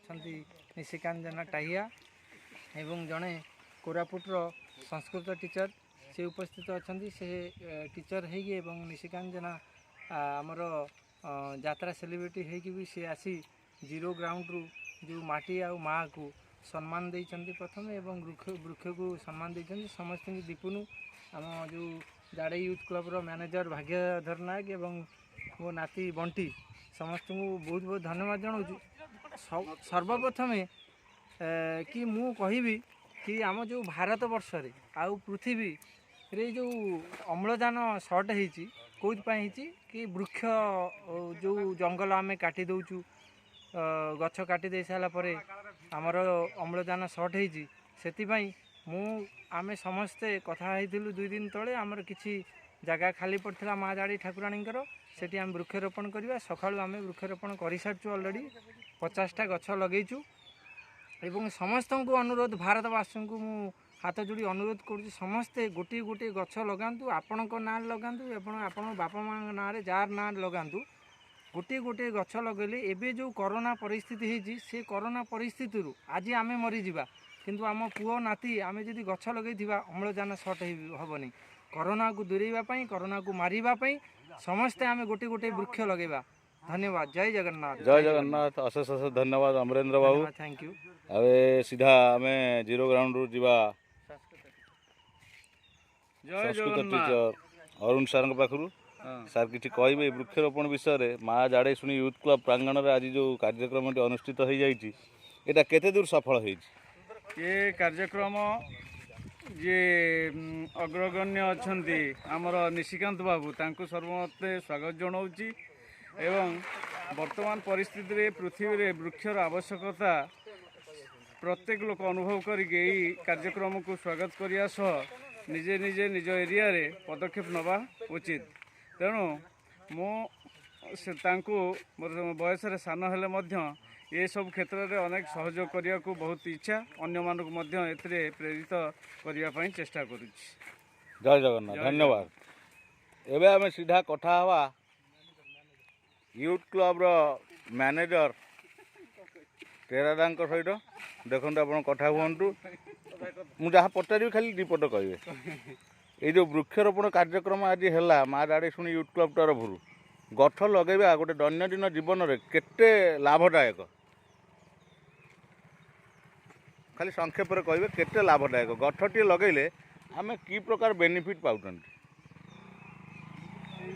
अच्छा निशिकांत जेना टाहिया एवं जड़े कोरापुटर संस्कृत टीचर से उपस्थित अच्छा से टीचर हो निशिकांत जेना आमर यात्रा सेलिब्रिटी होगी भी सी आसी जीरो ग्राउंड रु जो माटी आ माँ को सम्मान देइछन्ति प्रथम एवं वृक्ष को सम्मान देइछन्ति समस्त दीपुनु आम जो जाड़े यूथ क्लब रो मैनेजर भाग्यधर नायक एवं मो नाती बंटी समस्त को बहुत बहुत धन्यवाद जनाऊँ। सर्वप्रथम कि मु कहिबी कि आम जो भारत वर्ष रे आउ पृथ्वी रे जो अम्लजान सर्ट होती कौन कि वृक्ष जो जंगल आम काटी दौचु गछ काटी दे सारा पर आमर अम्लजान सर्ट होती से आमे समस्ते कथा होइथिलु 2 दिन तले आमर किछि जगह खाली पड़ता माँ जाड़ी ठाकुराणीकर सेठी आम वृक्षरोपण करवा सकाळु आम वृक्षरोपण कर सारी अलरेडी 50टा गछ लगेचु एवं समस्त को अनुरोध भारतवासी को मु हाथ जोड़ी अनुरोध करुँच समस्ते गोटे गोटे गछ लगातु आपण ना लगातु आपण बापा माँ ना जार ना लगातु गोटे गोटे गछ लगेले एबे जो कोरोना परिस्थिति होती से कोरोना परिस्थिति आज आम मरीजा किंतु आम पुओ नाती आम जदि गछ लगे अम्लजान सर्ट हेबनी कोरोना को दूरेवाई कोरोना को मारिबाई समस्ते आम गोटे गोटे वृक्ष लगेगा। धन्यवाद। जय जगन्नाथ। जय जगन्नाथ। अशेष अशेष धन्यवाद अमरेंद्र बाबू। Thank you. अबे सीधा आम जीरो ग्राउंड रु जीवा संस्कृत टीचर अरुण सार पाखु सार किसी कहे वृक्षरोपण विषय माँ जाड़े शुणी यूथ क्लब प्रांगण में आज जो कार्यक्रम अनुष्ठित हो जाइए एटा केते दूर सफल हो ये कार्यक्रम जे अग्रगण्य अच्छा आमर निशिकांत बाबू तांको सर्वमते स्वागत जनाऊँगी एवं वर्तमान परिस्थिति रे पृथ्वी रे वृक्षर आवश्यकता प्रत्येक लोक अनुभव करके कार्यक्रम को स्वागत करिया सह निजे निजे निज एरिया रे पदक्षेप नवा उचित। तेणु मो बयस सान हेले मध्य ये सब क्षेत्र में अनेक सहयोग करने को बहुत इच्छा अन्य मानक प्रेरित करने चेष्टा करुच्ची। जय जगन्नाथ। धन्यवाद। एबे आम सीधा कथा हवा यूथ क्लब रो मैनेजर टेरादा सहित देखो आप कथा हूँ मुझे जहाँ पचारि खाली दीपट कहे ये जो वृक्षरोपण कार्यक्रम आज है माँ जाड़े शुणी यूथ क्लब तरफ गछ लगेगा गोटे दैनंदिन जीवन में केते लाभदायक खाली संक्षेप कहे केते लाभदायक गछटी लगेले आम कि प्रकार बेनिफिट पाँच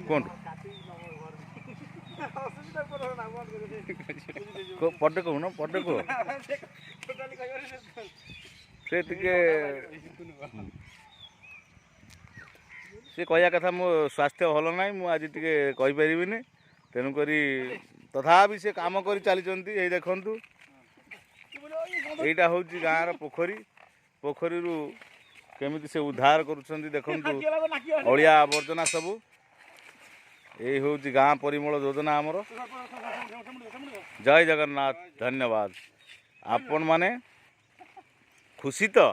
कहतु पटे कहून पटे कह से कहया कथा मो स्वास्थ्य भल ना मुझे टे कहीपरि तेणुक तथापि से काम कर चली देखु यहीटा हूँ गाँव पोखरी पोखरी केमिति से उद्धार करुँच देखु अलिया आवर्जना सबू यही हूँ गाँ परिमल योजना आमर। जय जगन्नाथ। धन्यवाद। आपण माने खुशी तो